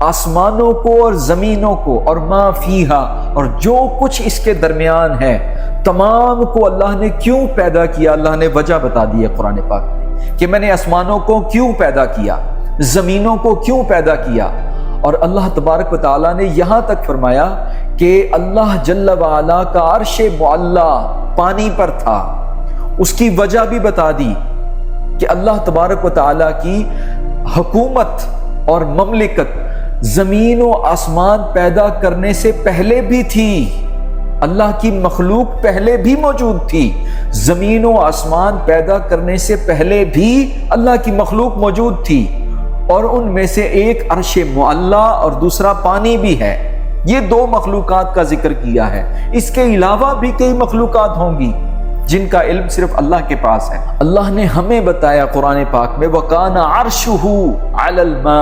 आसमानों को और ज़मीनों को और मा फीहा और जो कुछ इसके दरमियान है तमाम को अल्लाह ने क्यों पैदा किया। अल्लाह ने वजह बता दी है कुरान पाक में कि मैंने आसमानों को क्यों पैदा किया, ज़मीनों को क्यों पैदा किया। और अल्लाह तबारक व तआला ने यहाँ तक फरमाया कि अल्लाह जल्ल व अला का अर्श मुअल्ला पानी पर था। उसकी वजह भी बता दी कि अल्लाह तबारक व तआला की हुकूमत और ममलिकत ज़मीन व आसमान पैदा करने से पहले भी थी। अल्लाह की मखलूक पहले भी मौजूद थी। ज़मीन व आसमान पैदा करने से पहले भी अल्लाह की मखलूक मौजूद थी और उनमें से एक अर्श मुअल्ला और दूसरा पानी भी है। ये दो मखलूकात का जिक्र किया है। इसके अलावा भी कई मखलूकात होंगी जिनका इल्म सिर्फ अल्लाह के पास है। अल्लाह ने हमें बताया कुरान पाक में वकाना अर्शुहु अलल मा।